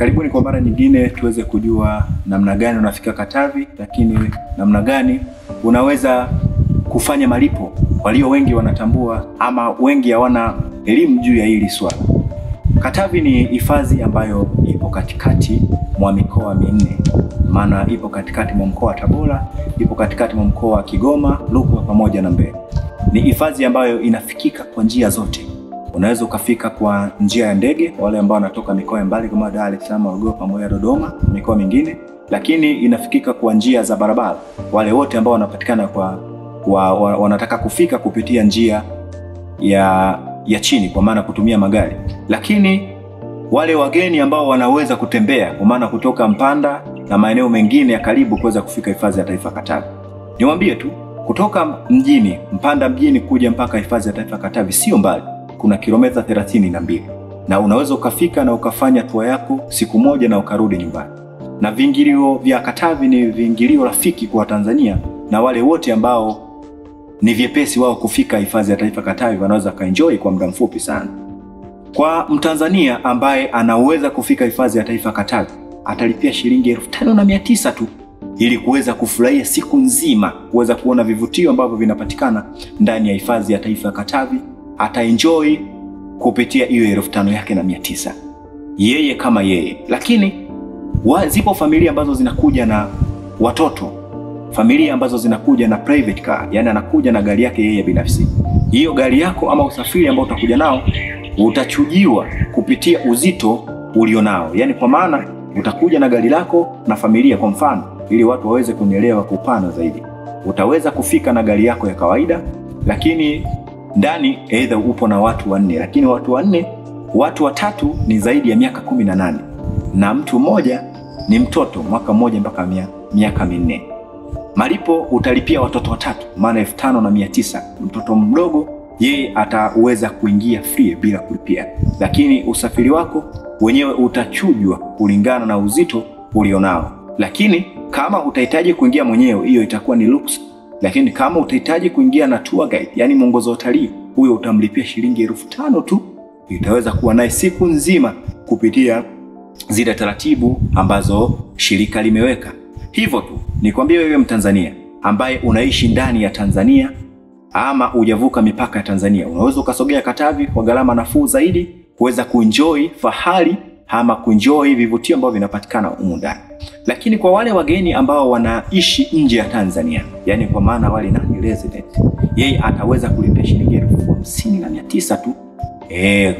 Karibuni kwa mara nyingine tuweze kujua namna gani unafika Katavi, lakini namna gani unaweza kufanya malipo. Walio wengi wanatambua ama wengi hawana elimu juu ya hili swala. Katavi ni hifadhi ambayo ipo katikati mwa mikoa minne. Maana ipo katikati mwa mkoa wa Tabora, ipo katikati mwa mkoa wa Kigoma, Rukwa pamoja na Mbeya. Ni hifadhi ambayo inafikika kwa njia zote. Unaweza ukafika kwa njia ya ndege wale ambao wanatoka mikoa ya mbali kama Dar es Salaam, Morogoro pamoja na Dodoma, mikoa mingine, lakini inafikika kwa njia za barabara. Wale wote ambao wanapatikana wanataka kufika kupitia njia ya chini kwa maana kutumia magari. Lakini wale wageni ambao wanaweza kutembea kwa maana kutoka Mpanda na maeneo mengine ya karibu kuweza kufika hifadhi ya taifa Katavi. Niwaambie tu kutoka mjini Mpanda mjini kuja mpaka hifadhi ya taifa Katavi sio mbali. Kuna kilomita 32 na unaweza ukafika na ukafanya tour yako siku moja na ukarudi nyumbani. Na viingilio vya Katavi ni viingilio rafiki kwa Tanzania, na wale wote ambao ni vyepesi wao kufika hifadhi ya taifa Katavi wanaweza kaenjoy kwa muda mfupi sana. Kwa Mtanzania ambaye anaweza kufika hifadhi ya taifa Katavi atalipia shilingi 5,900 tu ili kuweza kufurahia siku nzima, kuweza kuona vivutio ambavyo vinapatikana ndani ya hifadhi ya taifa Katavi. Ataenjoy kupitia hiyo 5,900 yeye kama yeye. Lakini zipo familia ambazo zinakuja na watoto, familia ambazo zinakuja na private car, yani anakuja na gari yake yeye binafsi. Hiyo gari yako ama usafiri ambao utakuja nao utachujiwa kupitia uzito ulionao, yani kwa maana utakuja na gari lako na familia. Kwa mfano, ili watu waweze kunielewa kwa upana zaidi, utaweza kufika na gari yako ya kawaida, lakini ndani aidha upo na watu 4, lakini watu watatu ni zaidi ya miaka 18 na mtu mmoja ni mtoto mwaka mmoja mpaka miaka 4. Malipo utalipia watoto watatu maana 5,900. Mtoto mdogo yeye ataweza kuingia free bila kulipia, lakini usafiri wako wenyewe utachujwa kulingana na uzito ulionao. Lakini kama utahitaji kuingia mwenyewe, hiyo itakuwa ni luxury. Lakini kama utahitaji kuingia na tour guide, yani mwongozo wa utalii, huyo utamlipia shilingi 5,000 tu. Itaweza kuwa naye siku nzima kupitia zile taratibu ambazo shirika limeweka. Hivyo tu nikwambie wewe Mtanzania ambaye unaishi ndani ya Tanzania ama hujavuka mipaka ya Tanzania, unaweza ukasogea Katavi kwa gharama nafuu zaidi kuweza kuenjoy fahari ama kuenjoy vivutio ambavyo vinapatikana humu ndani. Lakini kwa wale wageni ambao wanaishi nje ya Tanzania, yani kwa maana wale non-resident, yeye ataweza kulipia shilingi 50,900 tu,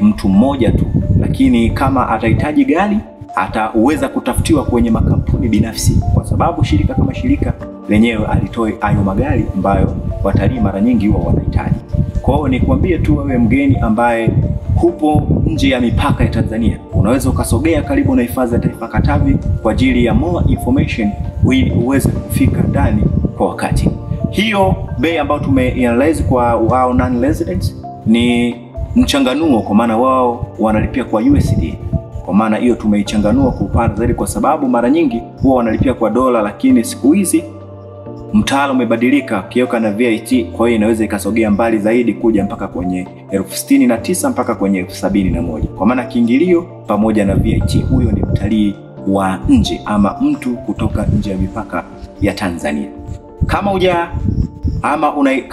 mtu mmoja tu. Lakini kama atahitaji gari ataweza kutafutiwa kwenye makampuni binafsi, kwa sababu shirika kama shirika lenyewe alitoe hayo magari ambayo watalii mara nyingi huwa wanahitaji. Kwa hiyo nikwambie tu wewe mgeni ambaye hupo nje ya mipaka ya Tanzania, unaweza ukasogea karibu na hifadhi ya taifa Katavi kwa ajili ya more information ili uweze kufika ndani kwa wakati. Hiyo bei ambayo tumeanalyze kwa wao non-residents ni mchanganuo, kwa maana wao wanalipia kwa USD. Kwa maana hiyo tumeichanganua kwa upana zaidi, kwa sababu mara nyingi huwa wanalipia kwa dola, lakini siku hizi mtaala umebadilika kiweka na VAT. Kwa hiyo inaweza ikasogea mbali zaidi kuja mpaka kwenye 69,000 mpaka kwenye 71,000 kwa maana kiingilio pamoja na VAT. Huyo ni mtalii wa nje ama mtu kutoka nje ya mipaka ya Tanzania. Kama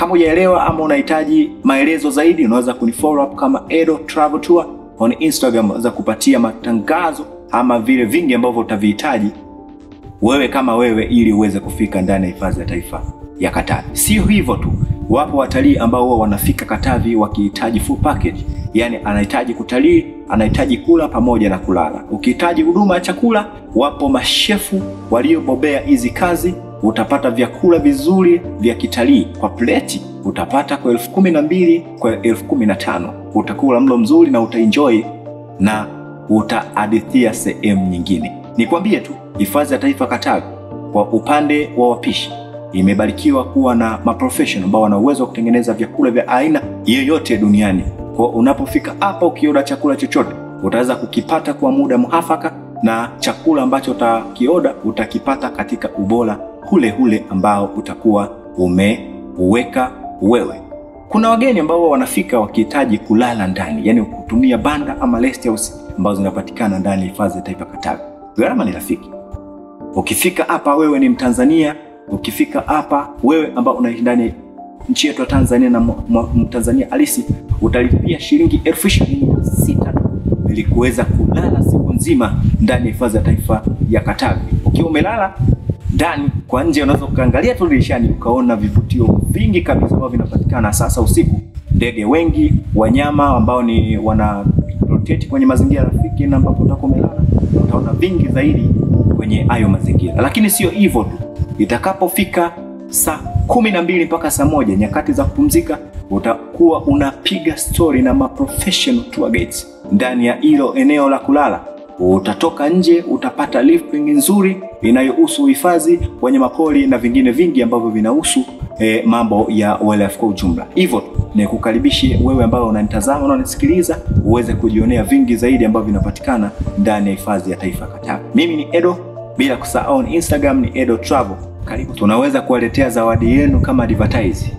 hujaelewa ama unahitaji maelezo zaidi, unaweza kunifollow up kama Edo Travel Tour on Instagram. Unaweza kupatia matangazo ama vile vingi ambavyo utavihitaji wewe kama wewe ili uweze kufika ndani ya hifadhi ya taifa ya Katavi. Sio hivyo tu, wapo watalii ambao huwa wanafika Katavi wakihitaji full package, yani anahitaji kutalii, anahitaji kula pamoja na kulala. Ukihitaji huduma ya chakula, wapo mashefu waliobobea hizi kazi. Utapata vyakula vizuri vya kitalii kwa pleti, utapata kwa 12,000 kwa 15,000. Utakula mlo mzuri na utaenjoy na utahadithia sehemu nyingine. Nikwambie tu hifadhi ya taifa Katavi kwa upande wa wapishi imebarikiwa kuwa na maprofessional ambao wana uwezo wa kutengeneza vyakula vya aina yoyote duniani. Kwa unapofika hapa ukioda chakula chochote, utaweza kukipata kwa muda muafaka, na chakula ambacho utakioda utakipata katika ubora ule ambao utakuwa umeuweka wewe. Kuna wageni ambao wanafika wakihitaji kulala ndani, yani kutumia banda ama rest house ambazo zinapatikana ndani ya hifadhi ya taifa Katavi. Gharama ni rafiki. Ukifika hapa wewe ni Mtanzania, ukifika hapa wewe ambao unaishi ndani nchi yetu ya Tanzania na Mtanzania halisi, utalipia shilingi 26,000 ili kuweza kulala siku nzima ndani ya hifadhi ya taifa ya Katavi. Ukiwa umelala ndani, kwa nje unaweza kuangalia tu dirishani ukaona vivutio vingi kabisa ambavyo vinapatikana sasa usiku. Ndege wengi, wanyama ambao ni wana rotate kwenye mazingira rafiki, na ambapo utakuwa umelala utaona vingi zaidi kwenye hayo mazingira. Lakini sio hivyo tu. Itakapofika saa 12 mpaka saa 1 nyakati za kupumzika, utakuwa unapiga story na professional tour guides ndani ya hilo eneo la kulala. Utatoka nje, utapata lifting nzuri inayohusu hifadhi, wanyamapori na vingine vingi ambavyo vinahusu mambo ya wildlife kwa ujumla. Hivyo nikukaribishe wewe ambao unanitazama na unanisikiliza uweze kujionea vingi zaidi ambavyo vinapatikana ndani ya hifadhi ya taifa Katavi. Mimi ni Edo, bila kusahau Instagram ni Edo Travel. Karibu. Tunaweza kuwaletea zawadi yenu kama advertise.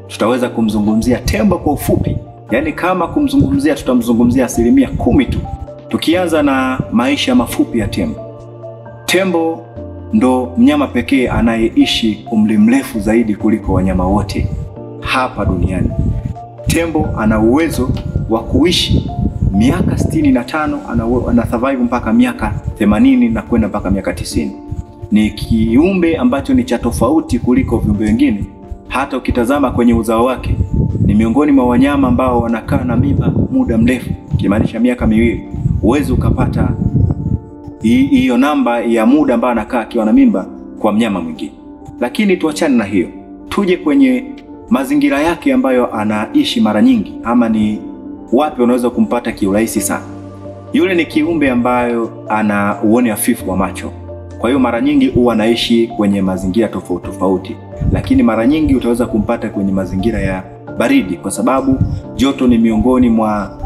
Tutaweza kumzungumzia tembo kwa ufupi. Yaani kama kumzungumzia tutamzungumzia 10% tu. Tukianza na maisha mafupi ya tembo. Tembo ndo mnyama pekee anayeishi umri mrefu zaidi kuliko wanyama wote hapa duniani. Tembo ana uwezo wa kuishi miaka 65, ana survive mpaka miaka 80 na kwenda mpaka miaka 90. Ni kiumbe ambacho ni cha tofauti kuliko viumbe wengine. Hata ukitazama kwenye uzao wake, ni miongoni mwa wanyama ambao wanakaa na mimba muda mrefu, kimaanisha miaka 2. Uwezo ukapata hiyo namba ya muda ambao anakaa akiwa na mimba kwa mnyama mwingine. Lakini tuachane na hiyo. Tuje kwenye mazingira yake ambayo anaishi mara nyingi, ama ni wapi unaweza kumpata kiurahisi sana. Yule ni kiumbe ambayo ana uone hafifu wa macho. Kwa hiyo mara nyingi huwa anaishi kwenye mazingira tofauti tofauti, lakini mara nyingi utaweza kumpata kwenye mazingira ya baridi, kwa sababu joto ni miongoni mwa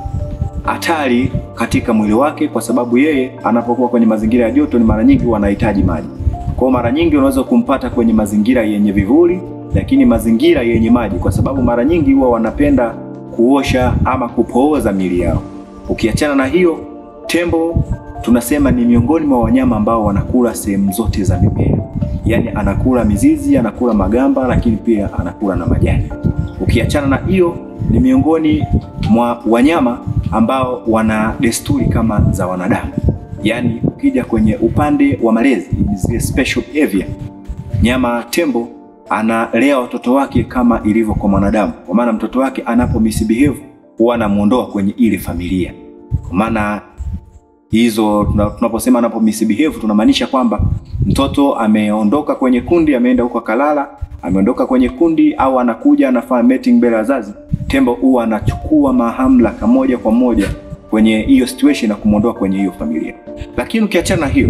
hatari katika mwili wake, kwa sababu yeye anapokuwa kwenye mazingira ya joto ni mara nyingi huwa anahitaji maji. Kwa mara nyingi unaweza kumpata kwenye mazingira yenye vivuli, lakini mazingira yenye maji, kwa sababu mara nyingi huwa wanapenda kuosha ama kupooza miili yao. Ukiachana na hiyo, tembo tunasema ni miongoni mwa wanyama ambao wanakula sehemu zote za mimea. Yaani anakula mizizi, anakula magamba, lakini pia anakula na majani. Ukiachana na hiyo, ni miongoni mwa wanyama ambao wana desturi kama za wanadamu. Yaani ukija kwenye upande wa malezi, zile special behavior, nyama tembo analea watoto wake kama ilivyo kwa mwanadamu. Kwa maana mtoto wake anapo misbehave huwa anamuondoa kwenye ile familia. Kwa maana hizo tunaposema anapo misbehave tunamaanisha kwamba mtoto ameondoka kwenye kundi, ameenda huko kalala, ameondoka kwenye kundi, au anakuja anafanya mating mbele ya wazazi. Tembo huwa anachukua mamlaka moja kwa moja kwenye hiyo situation na kumuondoa kwenye hiyo familia. Lakini ukiachana na hiyo,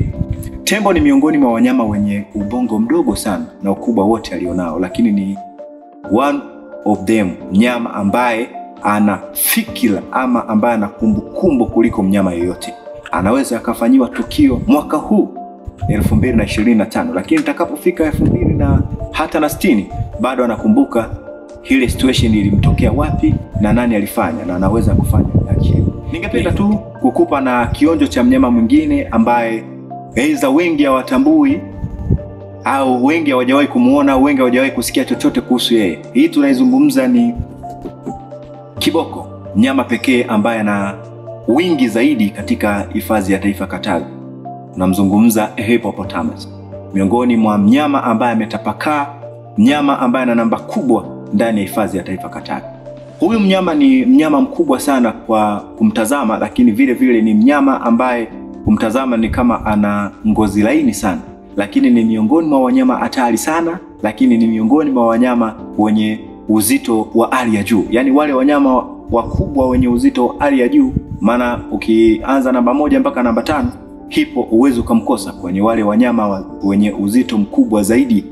tembo ni miongoni mwa wanyama wenye ubongo mdogo sana na ukubwa wote alionao, lakini ni one of them, mnyama ambaye ana fikira ama ambaye ana kumbukumbu kuliko mnyama yoyote. Anaweza akafanyiwa tukio mwaka huu 2025, lakini itakapofika 2060 bado anakumbuka ile situation ilimtokea wapi na nani alifanya, na anaweza kufanya action. Ningependa tu kukupa na kionjo cha mnyama mwingine ambaye aidha wengi hawatambui au wengi hawajawahi kumuona au wengi hawajawahi kusikia chochote kuhusu yeye. Hii tunaizungumza ni kiboko, mnyama pekee ambaye ana wingi zaidi katika hifadhi ya taifa Katavi. Tunamzungumza hippopotamus, miongoni mwa mnyama ambaye ametapakaa, mnyama ambaye ana namba kubwa ndani ya hifadhi ya taifa Katavi. Huyu mnyama ni mnyama mkubwa sana kwa kumtazama, lakini vile vile ni mnyama ambaye kumtazama ni kama ana ngozi laini sana, lakini ni miongoni mwa wanyama hatari sana, lakini ni miongoni mwa wanyama wenye uzito wa hali ya juu. Yaani wale wanyama wakubwa wenye uzito wa hali ya juu, maana ukianza namba 1 mpaka namba 5, hippo uwezo kumkosa kwenye wale wanyama wenye uzito mkubwa zaidi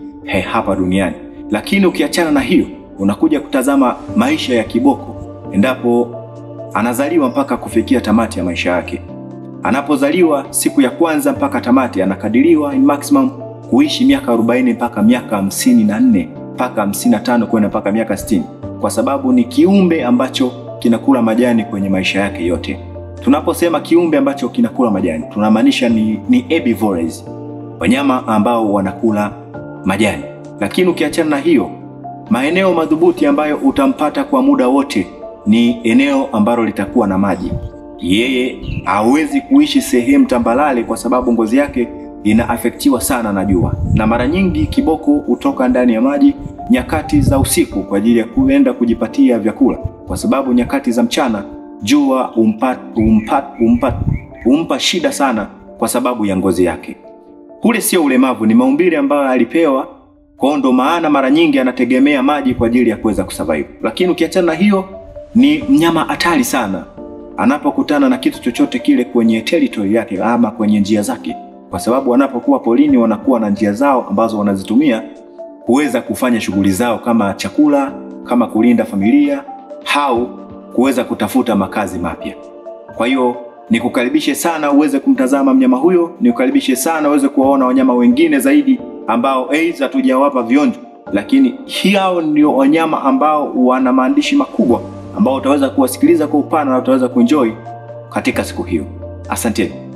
hapa duniani. Lakini ukiachana na hiyo, unakuja kutazama maisha ya kiboko endapo anazaliwa mpaka kufikia tamati ya maisha yake. Anapozaliwa siku ya kwanza mpaka tamati anakadiriwa in maximum kuishi miaka 40 mpaka miaka 54 mpaka 55 kwenda mpaka miaka 60, kwa sababu ni kiumbe ambacho kinakula majani kwenye maisha yake yote. Tunaposema kiumbe ambacho kinakula majani, tunamaanisha ni herbivores, wanyama ambao wanakula majani. Lakini ukiachana na hiyo, maeneo madhubuti ambayo utampata kwa muda wote ni eneo ambalo litakuwa na maji. Yeye hawezi kuishi sehemu tambalale kwa sababu ngozi yake inaafektiwa sana na jua. Na mara nyingi kiboko hutoka ndani ya maji nyakati za usiku kwa ajili ya kuenda kujipatia vyakula, kwa sababu nyakati za mchana jua humpa shida sana kwa sababu ya ngozi yake. Ule sio ulemavu, ni maumbile ambayo alipewa, kwa ndo maana mara nyingi anategemea maji kwa ajili ya kuweza kusurvive. Lakini ukiachana na hiyo, ni mnyama hatari sana anapokutana na kitu chochote kile kwenye territory yake ama kwenye njia zake, kwa sababu wanapokuwa polini wanakuwa na njia zao ambazo wanazitumia kuweza kufanya shughuli zao, kama chakula, kama kulinda familia au kuweza kutafuta makazi mapya. Kwa hiyo nikukaribishe sana uweze kumtazama mnyama huyo, nikukaribishe sana uweze kuwaona wanyama wengine zaidi ambao aidha tujawapa vionjo, lakini hao ndio wanyama ambao wana maandishi makubwa ambao utaweza kuwasikiliza kwa upana na utaweza kuenjoy katika siku hiyo. Asanteni.